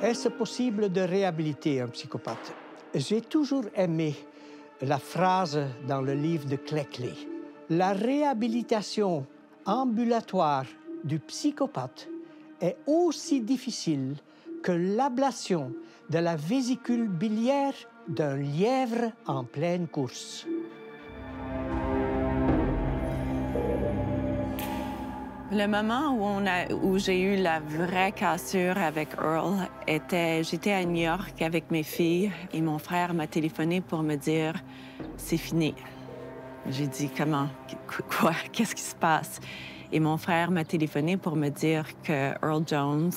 Est-ce possible de réhabiliter un psychopathe? J'ai toujours aimé la phrase dans le livre de Cleckley. La réhabilitation ambulatoire du psychopathe est aussi difficile que l'ablation de la vésicule biliaire d'un lièvre en pleine course. Le moment où j'ai eu la vraie cassure avec Earl j'étais à New York avec mes filles et mon frère m'a téléphoné pour me dire « c'est fini ». J'ai dit « comment? Quoi? Qu'est-ce qui se passe? » Et mon frère m'a téléphoné pour me dire que Earl Jones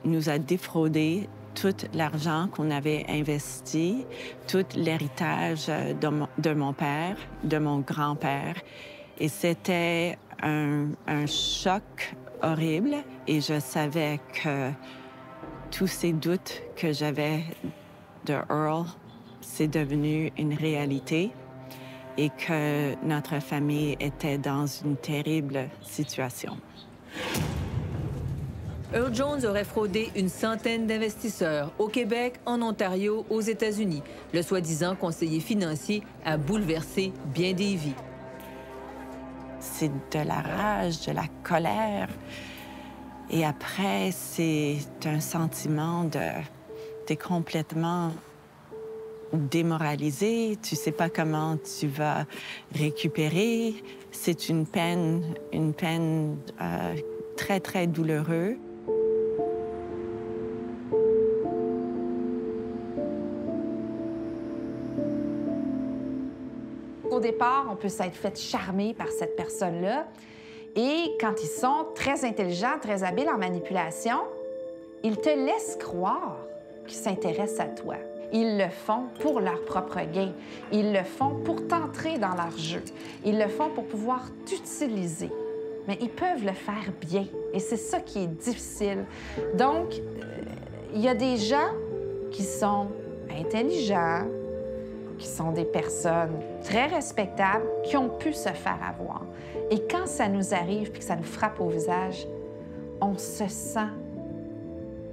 nous a défraudé tout l'argent qu'on avait investi, tout l'héritage de mon père, de mon grand-père. Et c'était un choc horrible et je savais que tous ces doutes que j'avais de Earl, c'est devenu une réalité et que notre famille était dans une terrible situation. Earl Jones aurait fraudé une centaine d'investisseurs au Québec, en Ontario, aux États-Unis. Le soi-disant conseiller financier a bouleversé bien des vies. C'est de la rage, de la colère. Et après, c'est un sentiment t'es complètement démoralisé. Tu sais pas comment tu vas récupérer. C'est une peine très, très douloureuse. Au départ, on peut s'être fait charmer par cette personne-là. Et quand ils sont très intelligents, très habiles en manipulation, ils te laissent croire qu'ils s'intéressent à toi. Ils le font pour leur propre gain. Ils le font pour t'entrer dans leur jeu. Ils le font pour pouvoir t'utiliser. Mais ils peuvent le faire bien. Et c'est ça qui est difficile. Donc, il y a des gens qui sont intelligents, qui sont des personnes très respectables, qui ont pu se faire avoir. Et quand ça nous arrive puis que ça nous frappe au visage, on se sent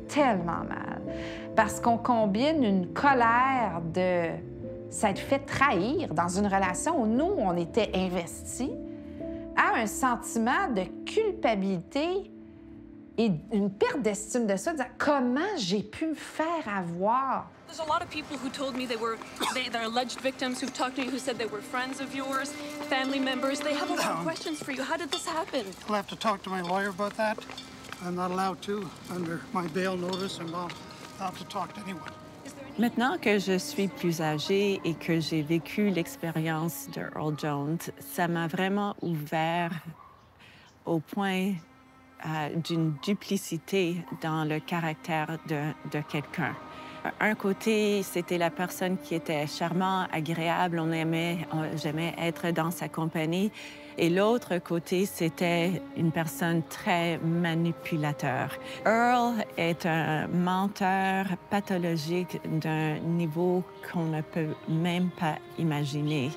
tellement mal. Parce qu'on combine une colère de s'être fait trahir dans une relation où nous, on était investis, à un sentiment de culpabilité et une perte d'estime de soi, de dire comment j'ai pu me faire avoir. There's a lot of people who told me they're alleged victims who've talked to me who said they were friends of yours, family members. They have a lot of questions for you. How did this happen? I'll have to talk to my lawyer about that. I'm not allowed to under my bail notice. I'm not allowed to talk to anyone. Maintenant que je suis plus âgée et que j'ai vécu l'expérience de Earl Jones, ça m'a vraiment ouvert au point d'une duplicité dans le caractère de quelqu'un. Un côté, c'était la personne qui était charmante, agréable, j'aimais être dans sa compagnie. Et l'autre côté, c'était une personne très manipulateur. Earl est un menteur pathologique d'un niveau qu'on ne peut même pas imaginer.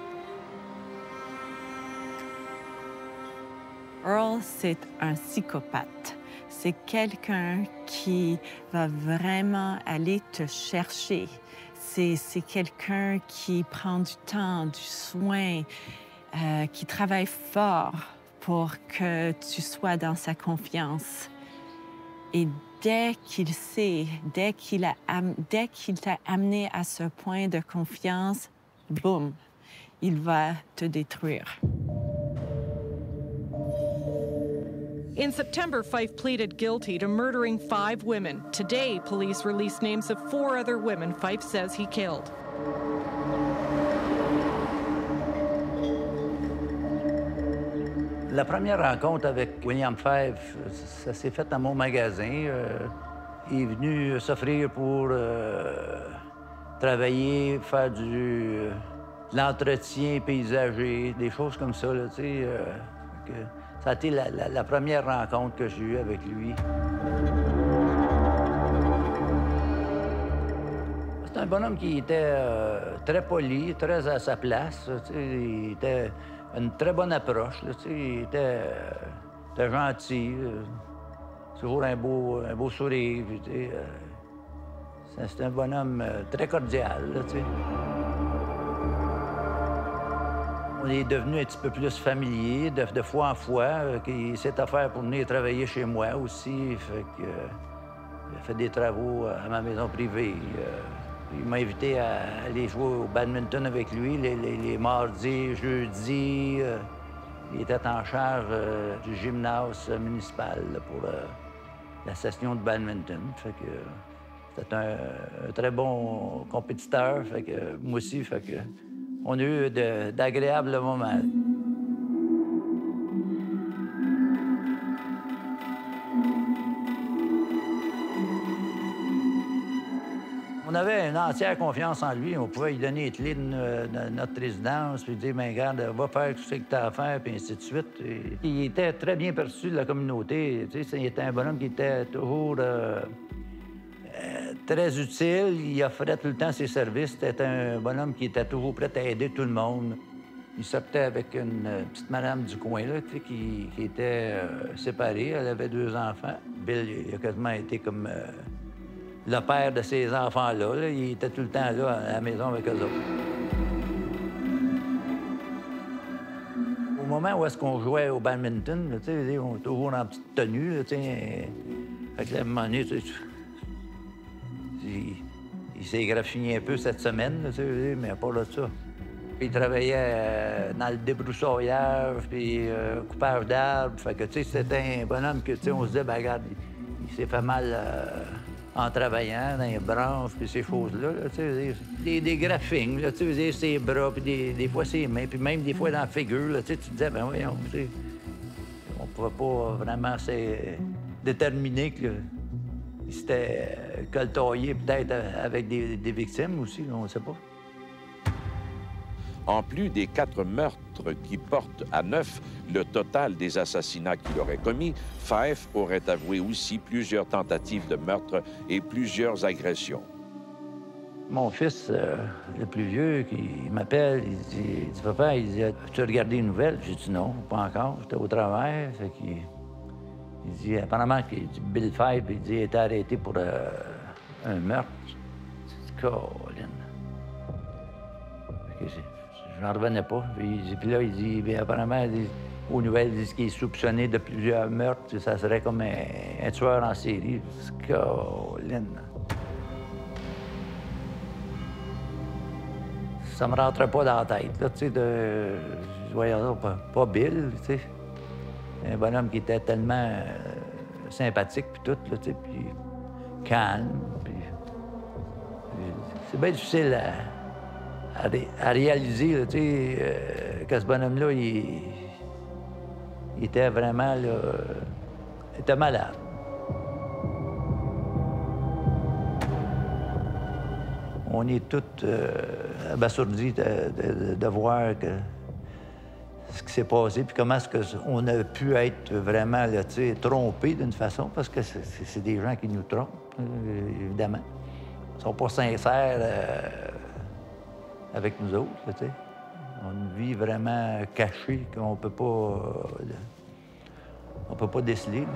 Earl, c'est un psychopathe. C'est quelqu'un qui va vraiment aller te chercher. C'est quelqu'un qui prend du temps, du soin, qui travaille fort pour que tu sois dans sa confiance. Et dès qu'il sait, dès qu'il t'a amené à ce point de confiance, boum, il va te détruire. In September, Fife pleaded guilty to murdering 5 women. Today, police released names of 4 other women Fife says he killed. La première rencontre avec William Fife, ça s'est fait dans mon magasin. Il est venu s'offrir pour travailler, faire de l'entretien paysager, des choses comme ça, là, tu sais. Ça a été la première rencontre que j'ai eue avec lui. C'est un bonhomme qui était très poli, très à sa place. Il était une très bonne approche. Il était gentil. Toujours un beau sourire. C'est un bonhomme très cordial, là, tu sais. On est devenu un petit peu plus familier, de fois en fois. Il s'est offert pour venir travailler chez moi aussi. Fait que, il a fait des travaux à ma maison privée. Il m'a invité à aller jouer au badminton avec lui les mardis, jeudis. Il était en charge du gymnase municipal là, pour la session de badminton. Fait que c'était un très bon compétiteur. Fait que moi aussi, fait que on a eu d'agréables moments. On avait une entière confiance en lui. On pouvait lui donner les clés de notre résidence, puis dire, bien, regarde, va faire tout ce que tu as à faire, puis ainsi de suite. Et il était très bien perçu de la communauté. Tu sais, il était un bonhomme qui était toujours très utile. Il offrait tout le temps ses services. C'était un bonhomme qui était toujours prêt à aider tout le monde. Il sortait avec une petite madame du coin, là, tu sais, qui était séparée. Elle avait 2 enfants. Bill, il a quasiment été comme... le père de ces enfants-là, là, il était tout le temps là à la maison avec eux autres. Au moment où est-ce qu'on jouait au badminton, là, on était toujours en petite tenue. Là, fait que là, à un moment donné, il s'est graffiné un peu cette semaine, là, mais pas là de ça. Il travaillait dans le débroussaillage, puis coupage d'arbres. Fait que c'était un bonhomme que on se disait, ben regarde, il s'est fait mal... en travaillant dans les branches, puis ces choses-là, des graphings, là, ses bras, puis des fois ses mains, puis même des fois dans la figure, là, tu te disais, ben voyons, on ne pouvait pas vraiment déterminer qu'il s'était coltaillé peut-être avec des victimes aussi, on ne sait pas. En plus des 4 meurtres qui portent à 9 le total des assassinats qu'il aurait commis, Fife aurait avoué aussi plusieurs tentatives de meurtre et plusieurs agressions. Mon fils, le plus vieux, il m'appelle, il dit, papa, il dit, as-tu regardé les nouvelles? J'ai dit non, pas encore, j'étais au travail. Fait qu'il il dit, apparemment, Bill Fife, il dit, il a été arrêté pour un meurtre. J'ai dit, Colin. Je n'en revenais pas. Puis là, il dit, bien, apparemment, aux nouvelles, ils disent qu'il est soupçonné de plusieurs meurtres. Ça serait comme un tueur en série. Colin. Ça me rentrait pas dans la tête, là, tu sais, je voyais pas Bill, tu sais. Un bonhomme qui était tellement sympathique, puis tout, là, tu sais, puis calme, puis... C'est bien difficile à réaliser, là, tu sais, que ce bonhomme-là, il était vraiment, là, il était malade. On est tous abasourdis de voir ce qui s'est passé, puis comment est-ce qu'on a pu être vraiment, là, tu sais, trompés d'une façon, parce que c'est des gens qui nous trompent, évidemment. Ils sont pas sincères avec nous autres, tu sais. On a une vie vraiment cachée qu'on peut pas déceler. Là.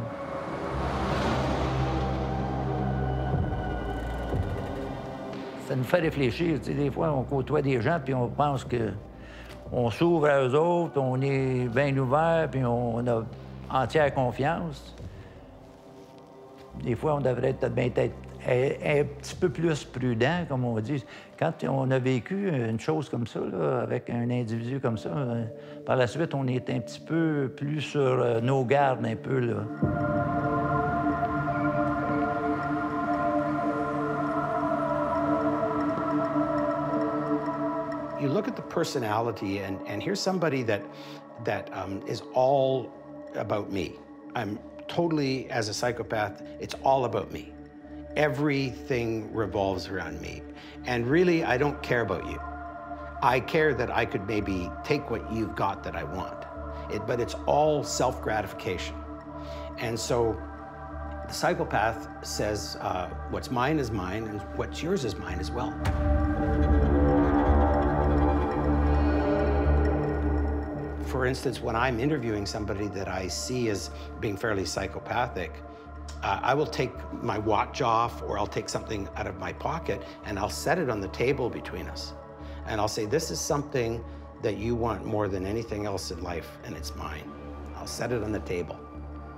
Ça nous fait réfléchir. Tu sais, des fois, on côtoie des gens, puis on pense qu'on s'ouvre à eux autres, on est bien ouvert, puis on a entière confiance. Des fois, on devrait peut-être bien être un petit peu plus prudent, comme on dit. Quand on a vécu une chose comme ça, là, avec un individu comme ça, par la suite, on est un petit peu plus sur nos gardes, un peu, là. You look at the personality, and here's somebody that is all about me. I'm totally, as a psychopath, it's all about me. Everything revolves around me. And really, I don't care about you. I care that I could maybe take what you've got that I want. But it's all self-gratification. And so the psychopath says, what's mine is mine, and what's yours is mine as well. For instance, when I'm interviewing somebody that I see as being fairly psychopathic, I will take my watch off, or I'll take something out of my pocket and I'll set it on the table between us. And I'll say, this is something that you want more than anything else in life, and it's mine. I'll set it on the table.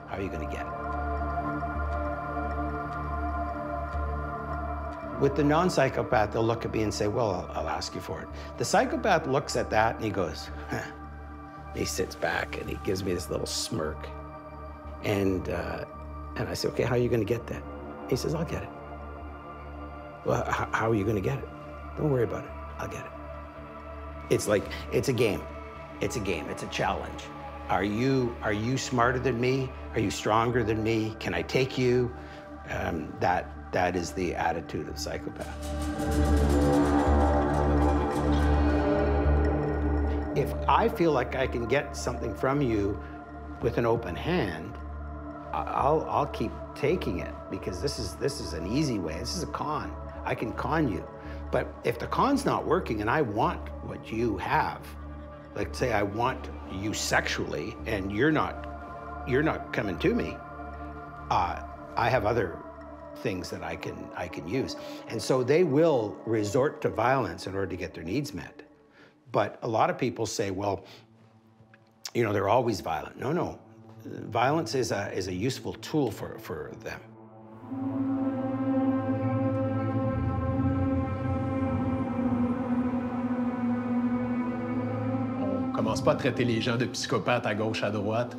How are you gonna get it? With the non-psychopath, they'll look at me and say, well, I'll ask you for it. The psychopath looks at that and he goes, huh. He sits back and he gives me this little smirk. And I say, okay, how are you gonna get that? He says, I'll get it. Well, how are you gonna get it? Don't worry about it, I'll get it. It's like, it's a game. It's a game, it's a challenge. Are you smarter than me? Are you stronger than me? Can I take you? That is the attitude of the psychopath. If I feel like I can get something from you with an open hand, I'll keep taking it, because this is an easy way. This is a con. I can con you. But if the con's not working and I want what you have, like say I want you sexually and you're not coming to me, I have other things that I can use. And so they will resort to violence in order to get their needs met. But a lot of people say, well, you know, they're always violent. No. Violence is a useful tool for them. On commence pas à traiter les gens de psychopathes à gauche, à droite,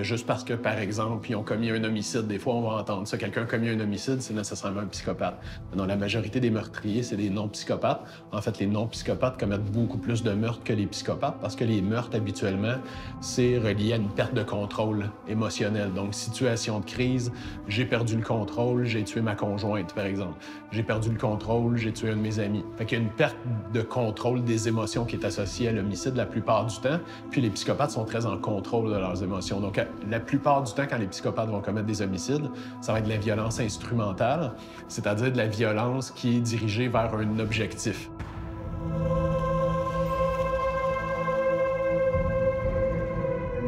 juste parce que, par exemple, ils ont commis un homicide. Des fois, on va entendre ça. Quelqu'un a commis un homicide, c'est nécessairement un psychopathe. Dans la majorité des meurtriers, c'est des non-psychopathes. En fait, les non-psychopathes commettent beaucoup plus de meurtres que les psychopathes, parce que les meurtres, habituellement, c'est relié à une perte de contrôle émotionnel. Donc, situation de crise, j'ai perdu le contrôle, j'ai tué ma conjointe, par exemple. J'ai perdu le contrôle, j'ai tué un de mes amis. Fait qu'il y a une perte de contrôle des émotions qui est associée à l'homicide la plupart du temps. Puis les psychopathes sont très en contrôle de leurs émotions. Donc, la plupart du temps, quand les psychopathes vont commettre des homicides, ça va être de la violence instrumentale, c'est-à-dire de la violence qui est dirigée vers un objectif.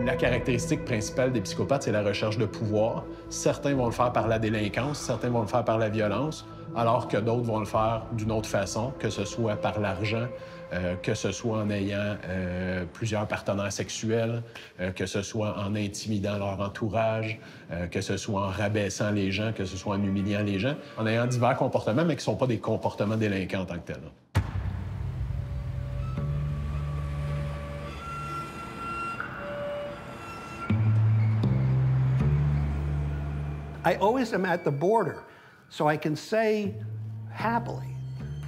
La caractéristique principale des psychopathes, c'est la recherche de pouvoir. Certains vont le faire par la délinquance, certains vont le faire par la violence, alors que d'autres vont le faire d'une autre façon, que ce soit par l'argent, que ce soit en ayant plusieurs partenaires sexuels, que ce soit en intimidant leur entourage, que ce soit en rabaissant les gens, que ce soit en humiliant les gens, en ayant divers comportements, mais qui ne sont pas des comportements délinquants en tant que tels. I always am at the border, so I can say happily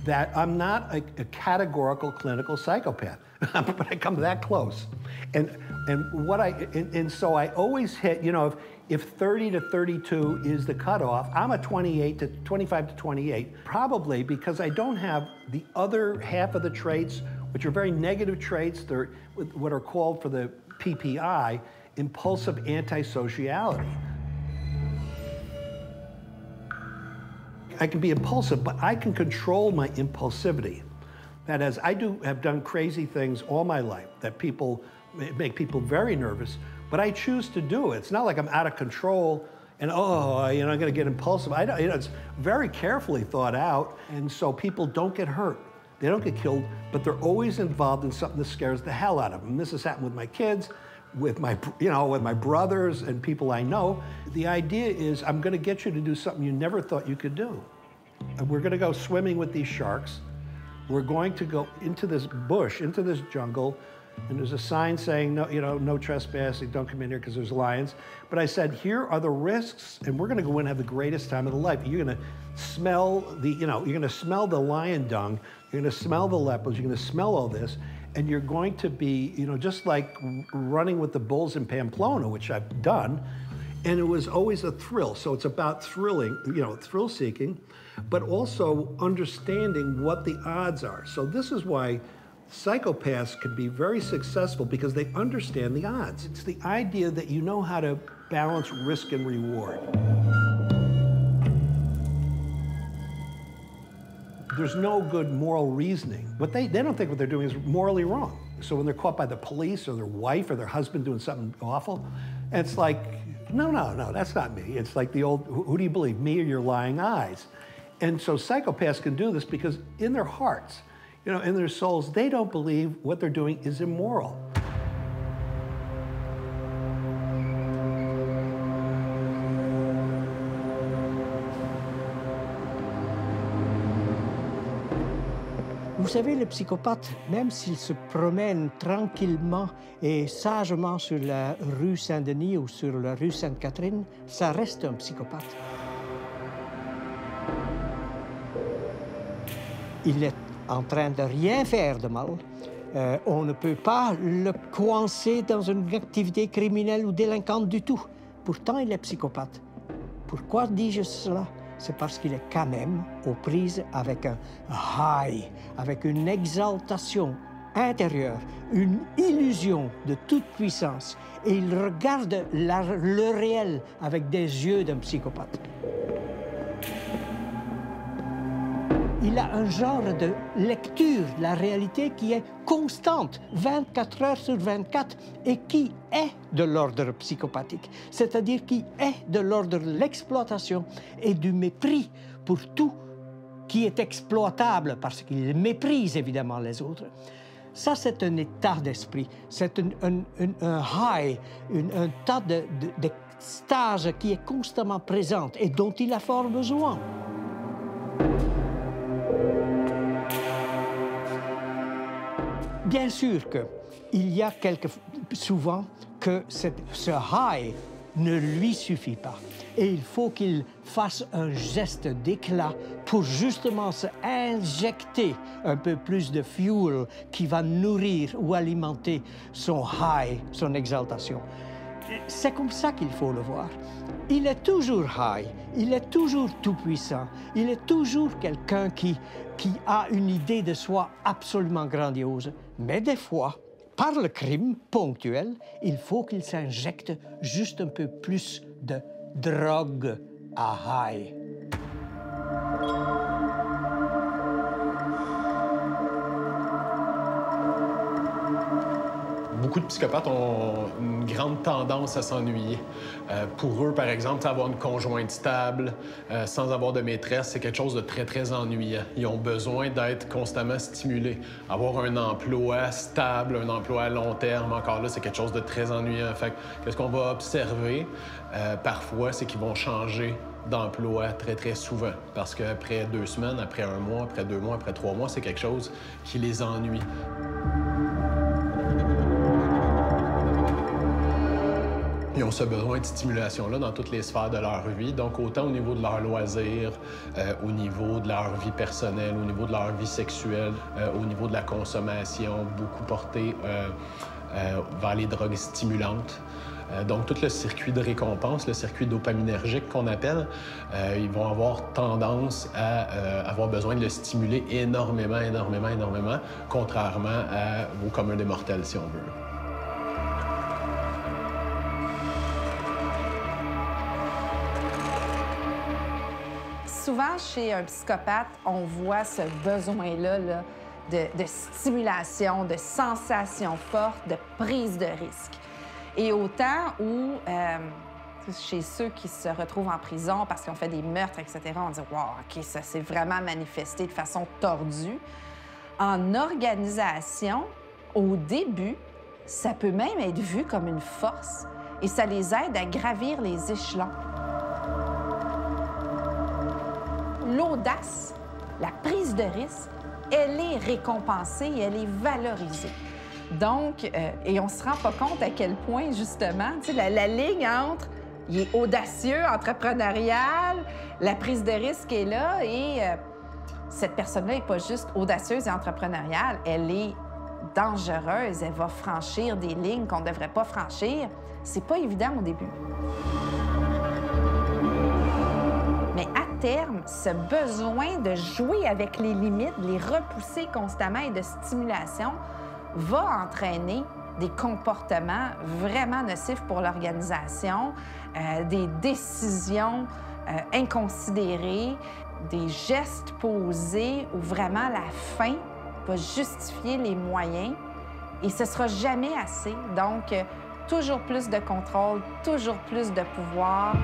that I'm not a categorical clinical psychopath, but I come that close. And so I always hit, you know, if 30 to 32 is the cutoff, I'm a 25 to 28, probably because I don't have the other half of the traits, which are very negative traits. They're what are called for the PPI, impulsive antisociality. I can be impulsive, but I can control my impulsivity. That is, I have done crazy things all my life that make people very nervous, but I choose to do it. It's not like I'm out of control and, oh, you know, I'm gonna get impulsive. You know, it's very carefully thought out, and so people don't get hurt. They don't get killed, but they're always involved in something that scares the hell out of them. And this has happened with my kids, with my brothers and people I know. The idea is I'm gonna get you to do something you never thought you could do. And we're gonna go swimming with these sharks. We're going to go into this bush, into this jungle, and there's a sign saying, no, you know, no trespassing, don't come in here because there's lions. But I said, here are the risks, and we're gonna go in and have the greatest time of the life. You're gonna smell you're gonna smell the lion dung, you're gonna smell the leopards, you're gonna smell all this, and you're going to be, you know, just like running with the bulls in Pamplona, which I've done, and it was always a thrill. So it's about thrilling, you know, thrill seeking, but also understanding what the odds are. So this is why psychopaths can be very successful, because they understand the odds. It's the idea that you know how to balance risk and reward. There's no good moral reasoning. What they don't think what they're doing is morally wrong. So when they're caught by the police or their wife or their husband doing something awful, it's like, No, that's not me. It's like the old, who do you believe, me or your lying eyes? And so psychopaths can do this because in their hearts, you know, in their souls, they don't believe what they're doing is immoral. Vous savez, le psychopathe, même s'il se promène tranquillement et sagement sur la rue Saint-Denis ou sur la rue Sainte-Catherine, ça reste un psychopathe. Il est en train de rien faire de mal. On ne peut pas le coincer dans une activité criminelle ou délinquante du tout. Pourtant, il est psychopathe. Pourquoi dis-je cela? C'est parce qu'il est quand même aux prises avec un high, avec une exaltation intérieure, une illusion de toute puissance. Et il regarde le réel avec des yeux d'un psychopathe. Il a un genre de lecture de la réalité qui est constante, 24 heures sur 24, et qui est de l'ordre psychopathique, c'est-à-dire qui est de l'ordre de l'exploitation et du mépris pour tout qui est exploitable, parce qu'il méprise évidemment les autres. Ça, c'est un état d'esprit, c'est un high, un tas d'extase qui est constamment présente et dont il a fort besoin. Bien sûr qu'il y a souvent que ce high ne lui suffit pas. Et il faut qu'il fasse un geste d'éclat pour justement se injecter un peu plus de fuel qui va nourrir ou alimenter son high, son exaltation. C'est comme ça qu'il faut le voir. Il est toujours high, il est toujours tout-puissant, il est toujours quelqu'un qui a une idée de soi absolument grandiose. Mais des fois, par le crime ponctuel, il faut qu'il s'injecte juste un peu plus de drogue à high. Beaucoup de psychopathes ont une grande tendance à s'ennuyer. Pour eux, par exemple, avoir une conjointe stable, sans avoir de maîtresse, c'est quelque chose de très, très ennuyant. Ils ont besoin d'être constamment stimulés. Avoir un emploi stable, un emploi à long terme, encore là, c'est quelque chose de très ennuyant. Fait qu'est-ce qu'on va observer parfois, c'est qu'ils vont changer d'emploi très, très souvent. Parce qu'après 2 semaines, après 1 mois, après 2 mois, après 3 mois, c'est quelque chose qui les ennuie. Ils ont ce besoin de stimulation-là dans toutes les sphères de leur vie, donc autant au niveau de leurs loisirs, au niveau de leur vie personnelle, au niveau de leur vie sexuelle, au niveau de la consommation, beaucoup porté vers les drogues stimulantes. Donc tout le circuit de récompense, le circuit dopaminergique qu'on appelle, ils vont avoir tendance à avoir besoin de le stimuler énormément, contrairement au commun des mortels, si on veut. Souvent, chez un psychopathe, on voit ce besoin-là de stimulation, de sensations fortes, de prise de risque. Et autant où, chez ceux qui se retrouvent en prison parce qu'ils ont fait des meurtres, etc., on dit « wow, OK, ça s'est vraiment manifesté de façon tordue ». En organisation, au début, ça peut même être vu comme une force et ça les aide à gravir les échelons. L'audace, la prise de risque, elle est récompensée et elle est valorisée. Donc, et on ne se rend pas compte à quel point, justement, tu sais, la ligne entre il est audacieux, entrepreneurial, la prise de risque est là et cette personne-là n'est pas juste audacieuse et entrepreneuriale, elle est dangereuse, elle va franchir des lignes qu'on ne devrait pas franchir. C'est pas évident au début. Mais à terme, ce besoin de jouer avec les limites, de les repousser constamment et de stimulation va entraîner des comportements vraiment nocifs pour l'organisation, des décisions inconsidérées, des gestes posés où vraiment la fin va justifier les moyens et ce ne sera jamais assez. Donc, toujours plus de contrôle, toujours plus de pouvoir.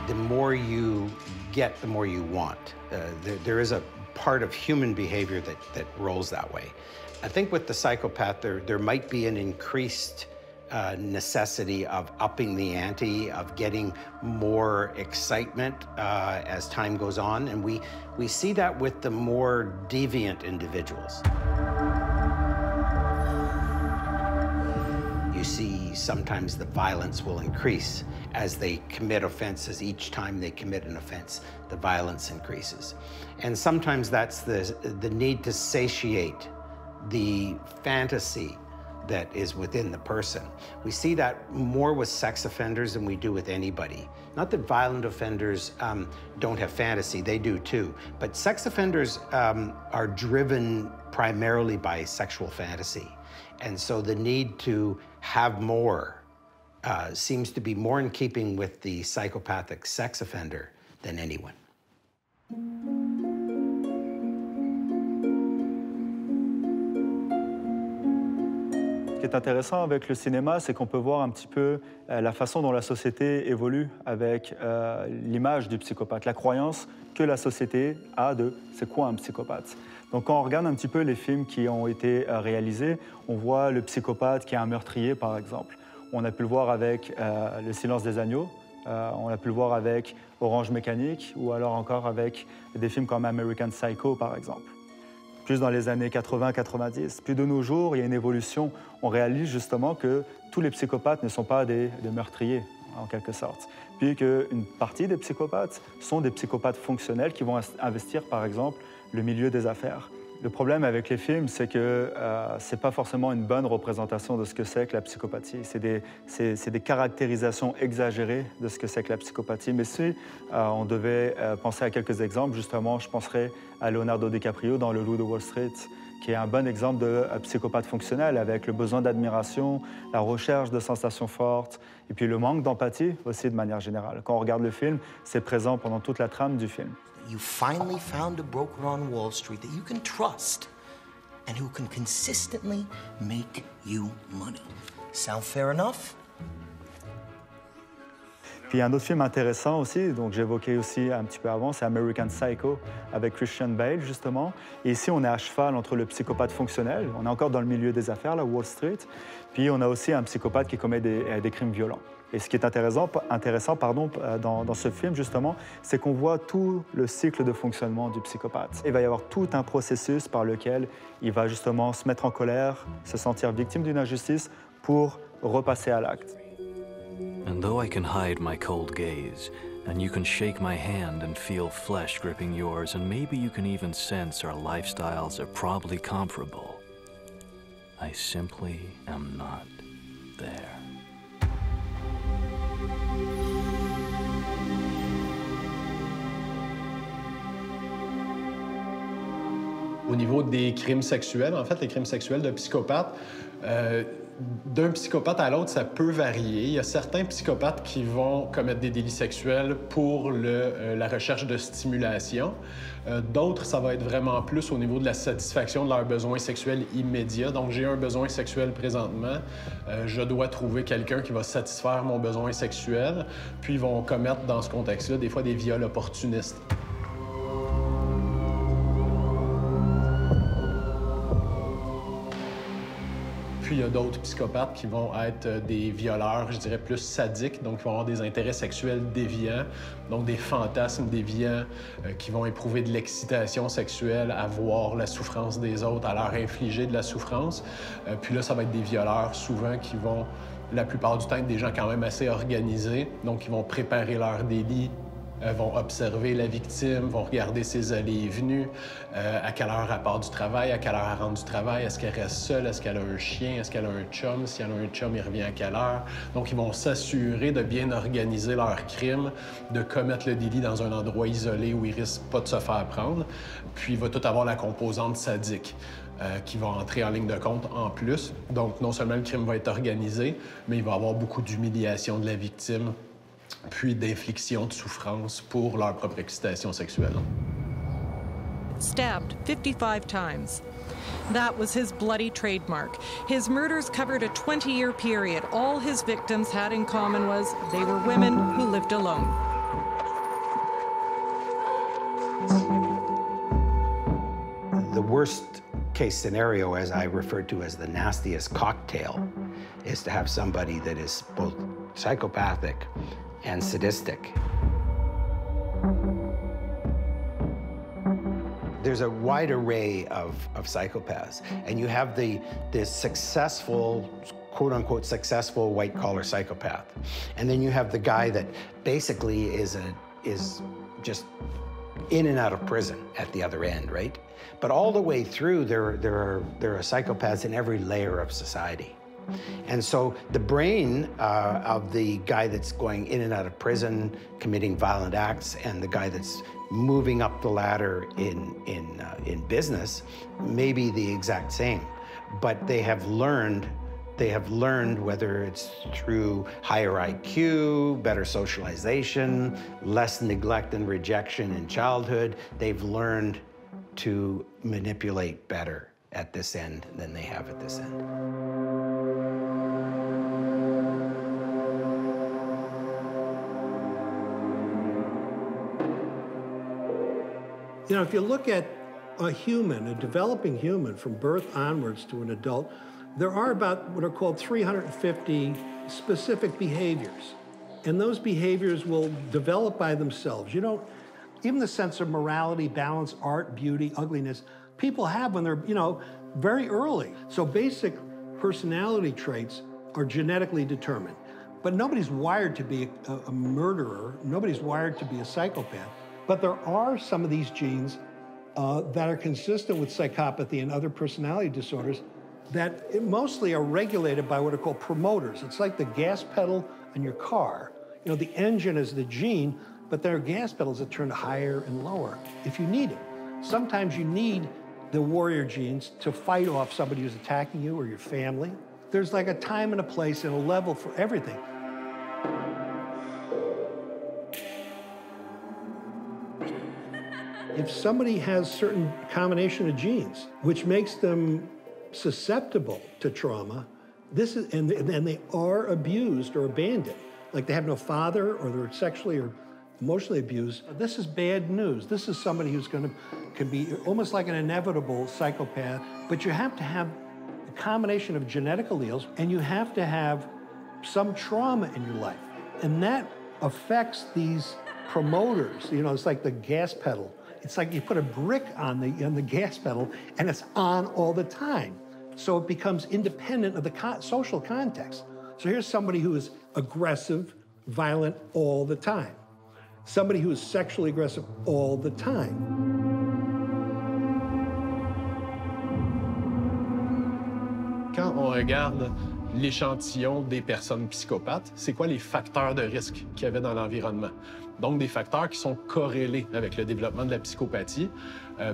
The more you get, the more you want. There is a part of human behavior that rolls that way. I think with the psychopath, there might be an increased necessity of upping the ante, of getting more excitement as time goes on, and we see that with the more deviant individuals. You see sometimes the violence will increase as they commit offenses. Each time they commit an offense, the violence increases. And sometimes that's the need to satiate the fantasy that is within the person. We see that more with sex offenders than we do with anybody. Not that violent offenders don't have fantasy, they do too. But sex offenders are driven primarily by sexual fantasy. And so the need to have more seems to be more in keeping with the psychopathic sex offender than anyone. Ce qui est intéressant avec le cinéma, c'est qu'on peut voir un petit peu la façon dont la société évolue avec l'image du psychopathe, la croyance que la société a de c'est quoi un psychopathe. Donc quand on regarde un petit peu les films qui ont été réalisés, on voit le psychopathe qui est un meurtrier, par exemple. On a pu le voir avec Le Silence des agneaux, on a pu le voir avec Orange Mécanique, ou alors encore avec des films comme American Psycho, par exemple. Plus dans les années 80-90. Puis de nos jours, il y a une évolution. On réalise justement que tous les psychopathes ne sont pas des meurtriers, en quelque sorte. Puis qu'une partie des psychopathes sont des psychopathes fonctionnels qui vont investir, par exemple, le milieu des affaires. Le problème avec les films, c'est que c'est pas forcément une bonne représentation de ce que c'est que la psychopathie. C'est des caractérisations exagérées de ce que c'est que la psychopathie. Mais si on devait penser à quelques exemples, justement, je penserais à Leonardo DiCaprio dans Le Loup de Wall Street, qui est un bon exemple de psychopathe fonctionnel, avec le besoin d'admiration, la recherche de sensations fortes, et puis le manque d'empathie aussi de manière générale. Quand on regarde le film, c'est présent pendant toute la trame du film. You finally found a broker on Wall Street that you can trust and who can consistently make you money. Sound fair enough? Puis un autre film intéressant aussi, donc j'évoquais aussi un petit peu avant, c'est American Psycho avec Christian Bale, justement. Et ici, on est à cheval entre le psychopathe fonctionnel, on est encore dans le milieu des affaires, là, Wall Street, puis on a aussi un psychopathe qui commet des crimes violents. Et ce qui est intéressant dans ce film, justement, c'est qu'on voit tout le cycle de fonctionnement du psychopathe. Il va y avoir tout un processus par lequel il va justement se mettre en colère, se sentir victime d'une injustice pour repasser à l'acte. And though I can hide my cold gaze, and you can shake my hand and feel flesh gripping yours, and maybe you can even sense our lifestyles are probably comparable, I simply am not there. Au niveau des crimes sexuels, en fait, les crimes sexuels de psychopathes, d'un psychopathe à l'autre, ça peut varier. Il y a certains psychopathes qui vont commettre des délits sexuels pour la recherche de stimulation. D'autres, ça va être vraiment plus au niveau de la satisfaction de leurs besoins sexuels immédiats. Donc, j'ai un besoin sexuel présentement, je dois trouver quelqu'un qui va satisfaire mon besoin sexuel, puis ils vont commettre dans ce contexte-là des fois des viols opportunistes. Puis il y a d'autres psychopathes qui vont être des violeurs, je dirais plus sadiques, donc qui vont avoir des intérêts sexuels déviants, donc des fantasmes déviants, qui vont éprouver de l'excitation sexuelle à voir la souffrance des autres, à leur infliger de la souffrance. Puis là, ça va être des violeurs souvent qui vont, la plupart du temps, être des gens quand même assez organisés, donc qui vont préparer leur délit, vont observer la victime, vont regarder ses allées et venues, à quelle heure elle part du travail, à quelle heure elle rentre du travail, est-ce qu'elle reste seule, est-ce qu'elle a un chien, est-ce qu'elle a un chum, si elle a un chum, il revient à quelle heure. Donc, ils vont s'assurer de bien organiser leur crime, de commettre le délit dans un endroit isolé où ils risquent pas de se faire prendre. Puis, il va tout avoir la composante sadique qui va entrer en ligne de compte en plus. Donc, non seulement le crime va être organisé, mais il va y avoir beaucoup d'humiliation de la victime, puis d'infliction de souffrance pour leur propre excitation sexuelle. Stabbed 55 times. That was his bloody trademark. His murders covered a 20-year period. All his victims had in common was they were women who lived alone. The worst case scenario, as I refer to as the nastiest cocktail, is to have somebody that is both psychopathic and sadistic. There's a wide array of psychopaths, and you have this successful, quote-unquote successful white-collar psychopath, and then you have the guy that basically is just in and out of prison at the other end, right? But all the way through, there are psychopaths in every layer of society. And so the brain of the guy that's going in and out of prison, committing violent acts, and the guy that's moving up the ladder in business may be the exact same, but they have learned, whether it's through higher IQ, better socialization, less neglect and rejection in childhood, they've learned to manipulate better at this end than they have at this end. You know, if you look at a human, a developing human from birth onwards to an adult, there are about what are called 350 specific behaviors. And those behaviors will develop by themselves. You don't, even the sense of morality, balance, art, beauty, ugliness, people have when they're, you know, very early. So basic personality traits are genetically determined. But nobody's wired to be a murderer. Nobody's wired to be a psychopath. But there are some of these genes that are consistent with psychopathy and other personality disorders that mostly are regulated by what are called promoters. It's like the gas pedal in your car. You know, the engine is the gene, but there are gas pedals that turn higher and lower if you need it. Sometimes you need the warrior genes to fight off somebody who's attacking you or your family. There's like a time and a place and a level for everything. If somebody has certain combination of genes, which makes them susceptible to trauma, and they are abused or abandoned, like they have no father or they're sexually or emotionally abused, this is bad news. This is somebody who's can be almost like an inevitable psychopath, but you have to have a combination of genetic alleles and you have to have some trauma in your life. And that affects these promoters. You know, it's like the gas pedal. It's like you put a brick on the gas pedal and it's on all the time. So it becomes independent of the social context. So here's somebody who is aggressive, violent all the time. Somebody who is sexually aggressive all the time. Quand on regarde l'échantillon des personnes psychopathes, c'est quoi les facteurs de risque qu'il y avait dans l'environnement? Donc, des facteurs qui sont corrélés avec le développement de la psychopathie,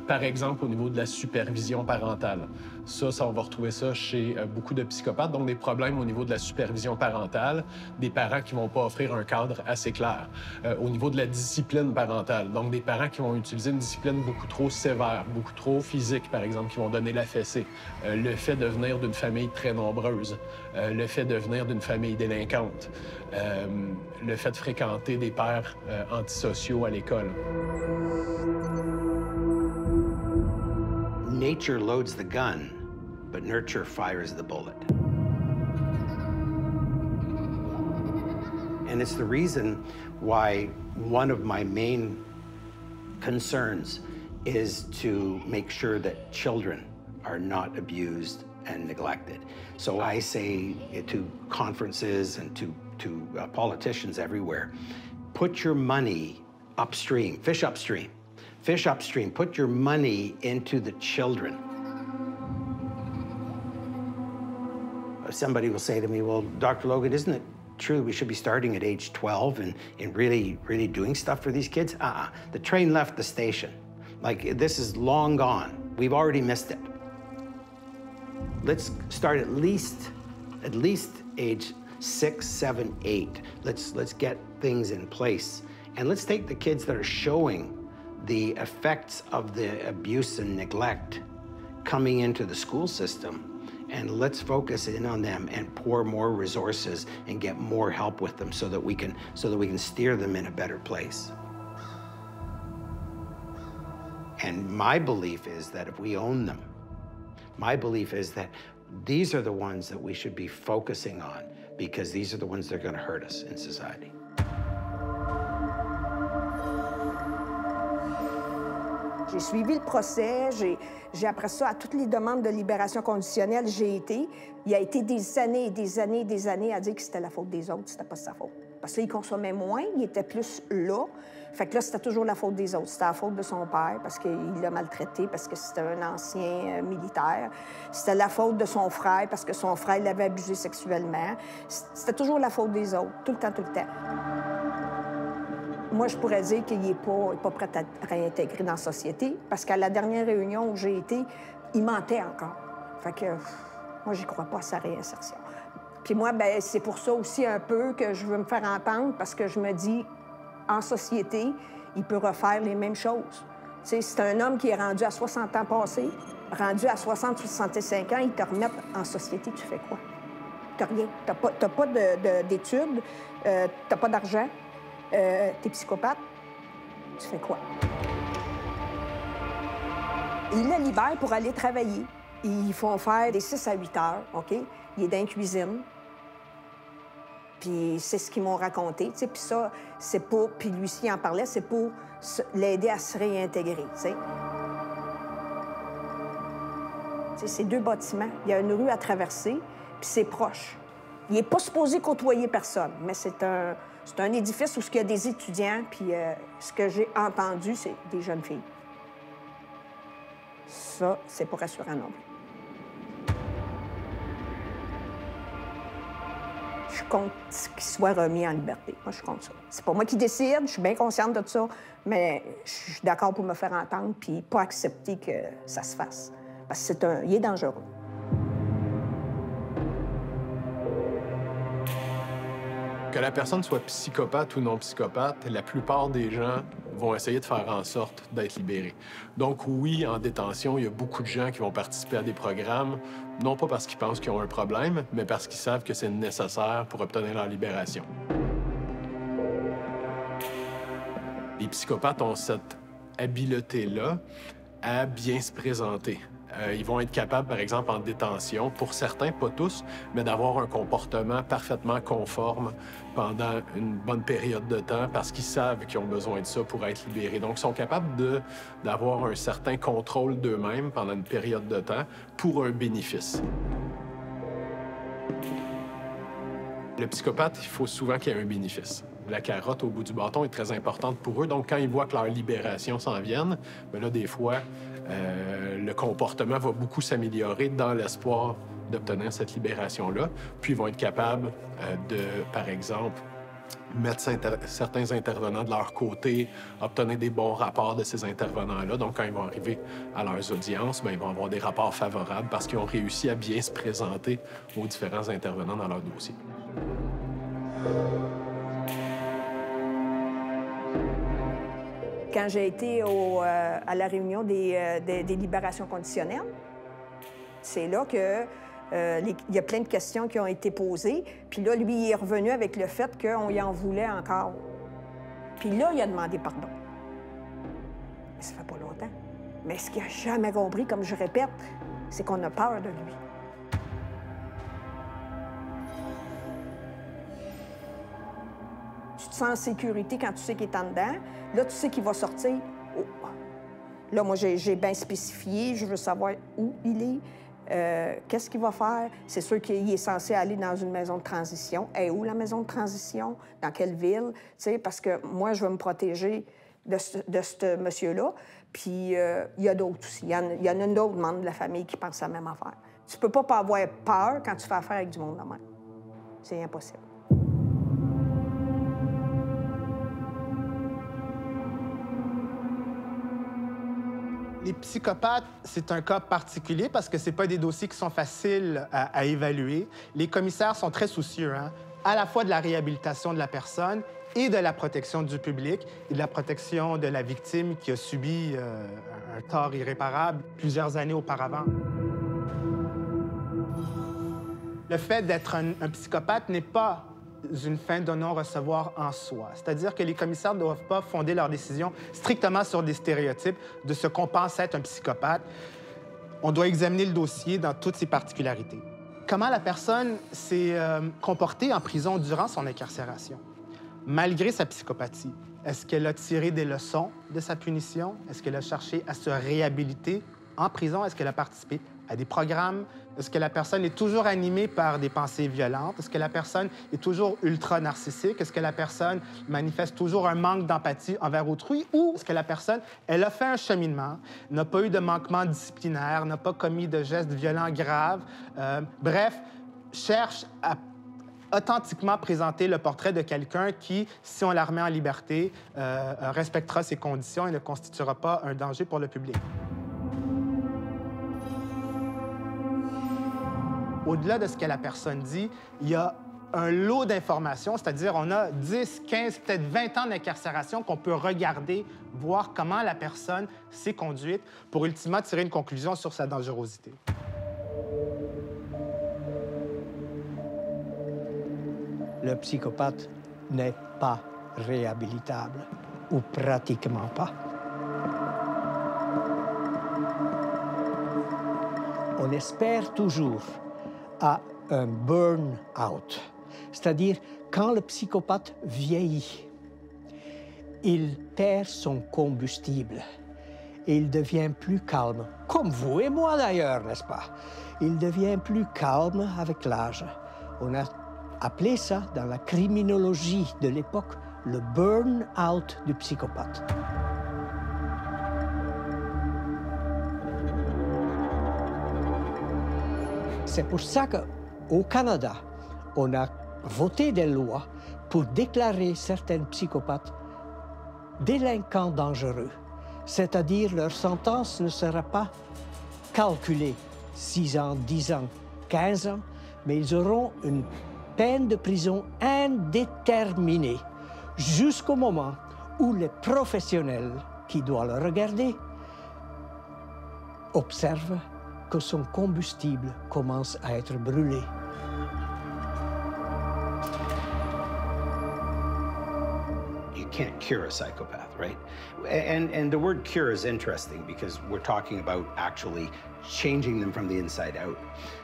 par exemple au niveau de la supervision parentale. Ça, on va retrouver ça chez beaucoup de psychopathes, donc des problèmes au niveau de la supervision parentale, des parents qui ne vont pas offrir un cadre assez clair. Au niveau de la discipline parentale, donc des parents qui vont utiliser une discipline beaucoup trop sévère, beaucoup trop physique, par exemple, qui vont donner la fessée. Le fait de venir d'une famille très nombreuse, le fait de venir d'une famille délinquante, le fait de fréquenter des pères antisociaux à l'école. Nature loads the gun, but nurture fires the bullet. And it's the reason why one of my main concerns is to make sure that children are not abused and neglected. So I say to conferences and to politicians everywhere, put your money upstream, fish upstream. Fish upstream, put your money into the children. Somebody will say to me, well, Dr. Logan, isn't it true we should be starting at age 12 and really doing stuff for these kids? The train left the station. Like, this is long gone. We've already missed it. Let's start at least age 6, 7, 8. Let's get things in place. And let's take the kids that are showing the effects of the abuse and neglect coming into the school system, and let's focus in on them and pour more resources and get more help with them so that we can steer them in a better place. And my belief is that if we own them, my belief is that these are the ones that we should be focusing on because these are the ones that are going to hurt us in society. J'ai suivi le procès, j'ai après ça, à toutes les demandes de libération conditionnelle, j'ai été. Il a été des années et des années et des années à dire que c'était la faute des autres, c'était pas sa faute. Parce que là, il consommait moins, il était plus là. Fait que là, c'était toujours la faute des autres. C'était la faute de son père parce qu'il l'a maltraité, parce que c'était un ancien militaire. C'était la faute de son frère parce que son frère l'avait abusé sexuellement. C'était toujours la faute des autres, tout le temps, tout le temps. Moi, je pourrais dire qu'il n'est pas prêt à réintégrer dans la société parce qu'à la dernière réunion où j'ai été, il mentait encore. Fait que moi, j'y crois pas à sa réinsertion. Puis moi, ben c'est pour ça aussi un peu que je veux me faire entendre parce que je me dis, en société, il peut refaire les mêmes choses. Tu sais, c'est un homme qui est rendu à 60 ans passés, rendu à 60-65 ans, il te remet en société, tu fais quoi? T'as rien. T'as pas d'études, t'as pas d'argent. T'es psychopathe, tu fais quoi? Ils le libèrent pour aller travailler. Ils font faire des 6 à 8 heures, OK? Il est dans la cuisine. Puis c'est ce qu'ils m'ont raconté, tu sais. Puis ça, c'est pour... Puis lui, s'il en parlait, c'est pour l'aider à se réintégrer, tu sais. Tu sais, c'est 2 bâtiments. Il y a une rue à traverser, puis c'est proche. Il n'est pas supposé côtoyer personne, mais c'est un édifice où il y a des étudiants, puis ce que j'ai entendu, c'est des jeunes filles. Ça, c'est pas rassurant non plus. Je suis contre qu'il soit remis en liberté. Moi, je suis contre ça. C'est pas moi qui décide, je suis bien consciente de ça, mais je suis d'accord pour me faire entendre puis pas accepter que ça se fasse. Parce que il est dangereux. Que la personne soit psychopathe ou non psychopathe, la plupart des gens vont essayer de faire en sorte d'être libérés. Donc oui, en détention, il y a beaucoup de gens qui vont participer à des programmes, non pas parce qu'ils pensent qu'ils ont un problème, mais parce qu'ils savent que c'est nécessaire pour obtenir leur libération. Les psychopathes ont cette habileté-là à bien se présenter. Ils vont être capables, par exemple, en détention, pour certains, pas tous, mais d'avoir un comportement parfaitement conforme pendant une bonne période de temps parce qu'ils savent qu'ils ont besoin de ça pour être libérés. Donc, ils sont capables d'avoir un certain contrôle d'eux-mêmes pendant une période de temps pour un bénéfice. Le psychopathe, il faut souvent qu'il y ait un bénéfice. La carotte au bout du bâton est très importante pour eux. Donc, quand ils voient que leur libération s'en vienne, bien là, des fois, le comportement va beaucoup s'améliorer dans l'espoir d'obtenir cette libération-là. Puis, ils vont être capables de, par exemple, mettre certains intervenants de leur côté, obtenir des bons rapports de ces intervenants-là. Donc, quand ils vont arriver à leurs audiences, bien, ils vont avoir des rapports favorables parce qu'ils ont réussi à bien se présenter aux différents intervenants dans leur dossier. Quand j'ai été à la réunion des libérations conditionnelles, c'est là que il y a plein de questions qui ont été posées. Puis là, lui, il est revenu avec le fait qu'on y en voulait encore. Puis là, il a demandé pardon. Mais ça fait pas longtemps. Mais ce qu'il n'a jamais compris, comme je répète, c'est qu'on a peur de lui. Tu te sens en sécurité quand tu sais qu'il est en dedans. Là, tu sais qu'il va sortir. Oh. Là, moi, j'ai bien spécifié. Je veux savoir où il est, qu'est-ce qu'il va faire. C'est sûr qu'il est censé aller dans une maison de transition. Et où la maison de transition? Dans quelle ville? Tu sais, parce que moi, je veux me protéger de ce monsieur-là. Puis, il y a d'autres aussi. Il y en a d'autres membres de la famille qui pensent la même affaire. Tu peux pas avoir peur quand tu fais affaire avec du monde de même. C'est impossible. Les psychopathes, c'est un cas particulier parce que ce pas des dossiers qui sont faciles à évaluer. Les commissaires sont très soucieux, hein, à la fois de la réhabilitation de la personne et de la protection du public et de la protection de la victime qui a subi un un tort irréparable plusieurs années auparavant. Le fait d'être un psychopathe n'est pas une fin de non-recevoir en soi. C'est-à-dire que les commissaires ne doivent pas fonder leurs décisions strictement sur des stéréotypes de ce qu'on pense être un psychopathe. On doit examiner le dossier dans toutes ses particularités. Comment la personne s'est comportée en prison durant son incarcération, malgré sa psychopathie? Est-ce qu'elle a tiré des leçons de sa punition? Est-ce qu'elle a cherché à se réhabiliter en prison? Est-ce qu'elle a participé à des programmes? Est-ce que la personne est toujours animée par des pensées violentes? Est-ce que la personne est toujours ultra narcissique? Est-ce que la personne manifeste toujours un manque d'empathie envers autrui? Ou est-ce que la personne, elle a fait un cheminement, n'a pas eu de manquement disciplinaire, n'a pas commis de gestes violents graves, bref, cherche à authentiquement présenter le portrait de quelqu'un qui, si on la remet en liberté, respectera ses conditions et ne constituera pas un danger pour le public. Au-delà de ce que la personne dit, il y a un lot d'informations, c'est-à-dire on a 10, 15, peut-être 20 ans d'incarcération qu'on peut regarder, voir comment la personne s'est conduite pour ultimement tirer une conclusion sur sa dangerosité. Le psychopathe n'est pas réhabilitable, ou pratiquement pas. On espère toujours à un burn-out, c'est-à-dire quand le psychopathe vieillit, il perd son combustible et il devient plus calme, comme vous et moi d'ailleurs, n'est-ce pas? Il devient plus calme avec l'âge. On a appelé ça, dans la criminologie de l'époque, le burn-out du psychopathe. C'est pour ça qu'au Canada, on a voté des lois pour déclarer certains psychopathes délinquants dangereux. C'est-à-dire leur sentence ne sera pas calculée 6 ans, 10 ans, 15 ans, mais ils auront une peine de prison indéterminée jusqu'au moment où les professionnels qui doivent le regarder observent que son combustible commence à être brûlé. You can't cure a psychopath, right? And the word cure is interesting because we're talking about actually changing them from the inside out.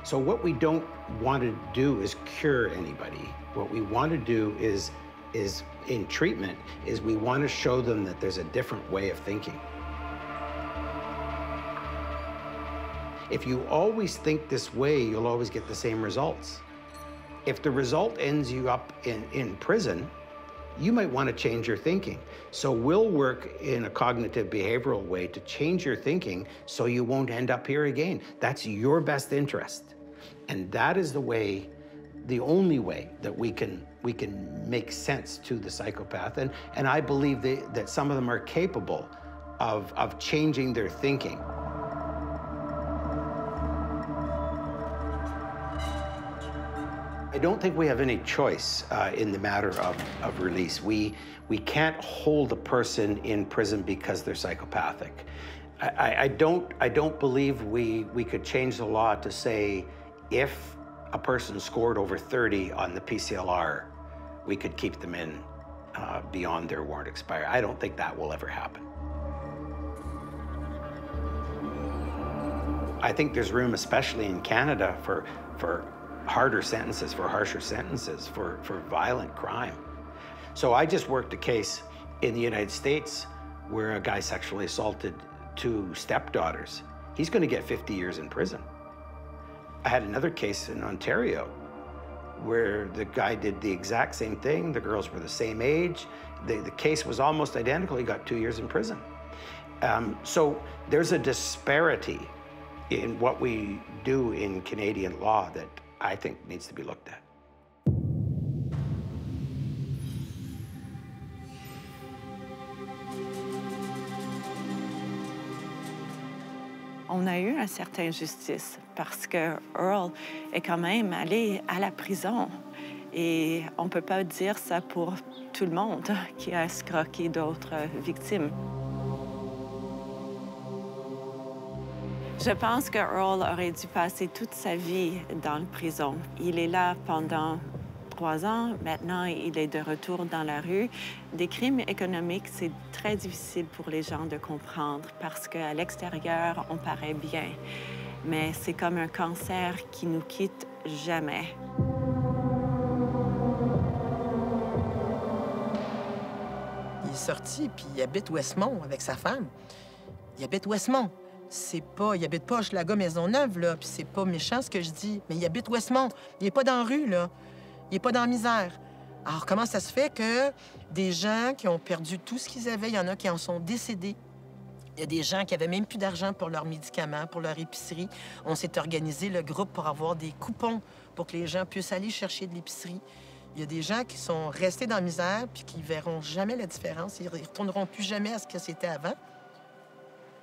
So what we don't want to do is cure anybody. What we want to do is in treatment, is we want to show them that there's a different way of thinking. If you always think this way, you'll always get the same results. If the result ends you up in prison, you might want to change your thinking. So we'll work in a cognitive behavioral way to change your thinking so you won't end up here again. That's your best interest. And that is the way, the only way that we can make sense to the psychopath. And I believe that some of them are capable of changing their thinking. I don't think we have any choice in the matter of release. We can't hold a person in prison because they're psychopathic. I don't believe we could change the law to say if a person scored over 30 on the PCLR, we could keep them in beyond their warrant expiry. I don't think that will ever happen. I think there's room, especially in Canada, for harder sentences, for harsher sentences, for violent crime. So I just worked a case in the United States where a guy sexually assaulted 2 stepdaughters. He's going to get 50 years in prison. I had another case in Ontario where the guy did the exact same thing. The girls were the same age. The case was almost identical. He got 2 years in prison. So there's a disparity in what we do in Canadian law that I think needs to be looked at. On a eu une certaine justice parce que Earl est quand même allé à la prison. Et on ne peut pas dire ça pour tout le monde qui a escroqué d'autres victimes. Je pense que Earl aurait dû passer toute sa vie dans la prison. Il est là pendant 3 ans. Maintenant, il est de retour dans la rue. Des crimes économiques, c'est très difficile pour les gens de comprendre parce qu'à l'extérieur, on paraît bien. Mais c'est comme un cancer qui nous quitte jamais. Il est sorti, puis il habite Westmont avec sa femme. Il habite Westmont. Il habite pas Hochelaga Maisonneuve, là, puis c'est pas méchant ce que je dis, mais il habite Westmont. Il est pas dans la rue, là. Il est pas dans la misère. Alors, comment ça se fait que des gens qui ont perdu tout ce qu'ils avaient, il y en a qui en sont décédés. Il y a des gens qui avaient même plus d'argent pour leurs médicaments, pour leur épicerie. On s'est organisé, le groupe, pour avoir des coupons pour que les gens puissent aller chercher de l'épicerie. Il y a des gens qui sont restés dans la misère puis qui verront jamais la différence. Ils ne retourneront plus jamais à ce que c'était avant.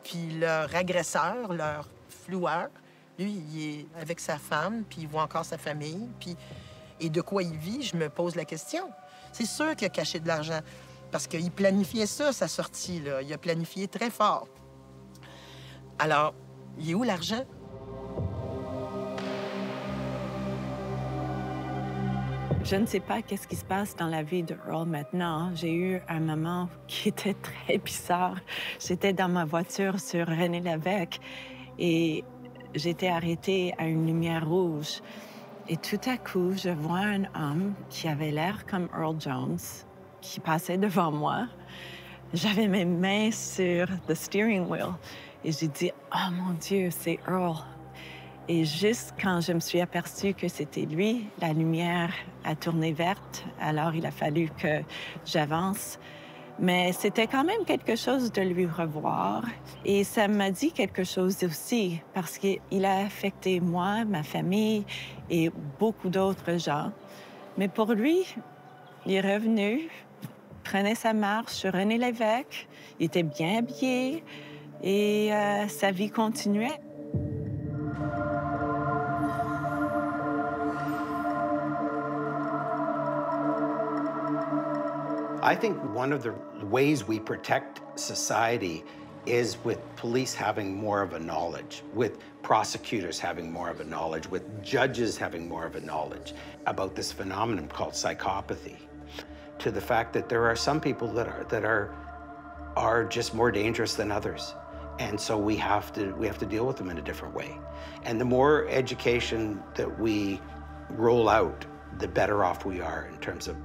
Puis leur agresseur, leur floueur, lui, il est avec sa femme, puis il voit encore sa famille. Puis... Et de quoi il vit, je me pose la question. C'est sûr qu'il a caché de l'argent, parce qu'il planifiait ça, sa sortie, là. Il a planifié très fort. Alors, il est où l'argent? Je ne sais pas qu'est-ce qui se passe dans la vie de Earl maintenant. J'ai eu un moment qui était très bizarre. J'étais dans ma voiture sur René Lévesque et j'étais arrêtée à une lumière rouge. Et tout à coup, je vois un homme qui avait l'air comme Earl Jones, qui passait devant moi. J'avais mes mains sur le steering wheel et j'ai dit « Oh mon Dieu, c'est Earl ». Et juste quand je me suis aperçue que c'était lui, la lumière a tourné verte, alors il a fallu que j'avance. Mais c'était quand même quelque chose de lui revoir. Et ça m'a dit quelque chose aussi, parce qu'il a affecté moi, ma famille et beaucoup d'autres gens. Mais pour lui, il est revenu, prenait sa marche sur René Lévesque, il était bien habillé et sa vie continuait. I think one of the ways we protect society is with police having more of a knowledge, with prosecutors having more of a knowledge, with judges having more of a knowledge about this phenomenon called psychopathy, to the fact that there are some people that are just more dangerous than others. And so we have to deal with them in a different way. And the more education that we roll out, the better off we are in terms of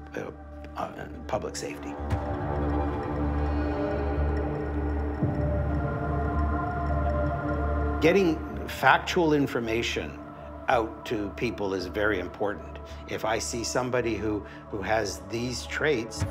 public safety. Getting factual information out to people is very important. If I see somebody who has these traits,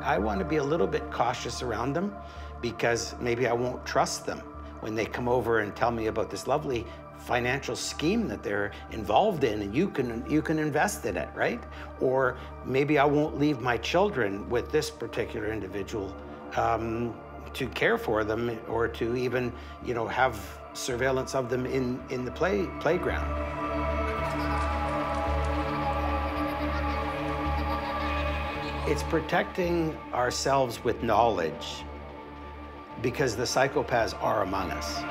I want to be a little bit cautious around them because maybe I won't trust them when they come over and tell me about this lovely financial scheme that they're involved in and you can invest in it, right? Or maybe I won't leave my children with this particular individual to care for them or to even, have surveillance of them in the playground. It's protecting ourselves with knowledge because the psychopaths are among us.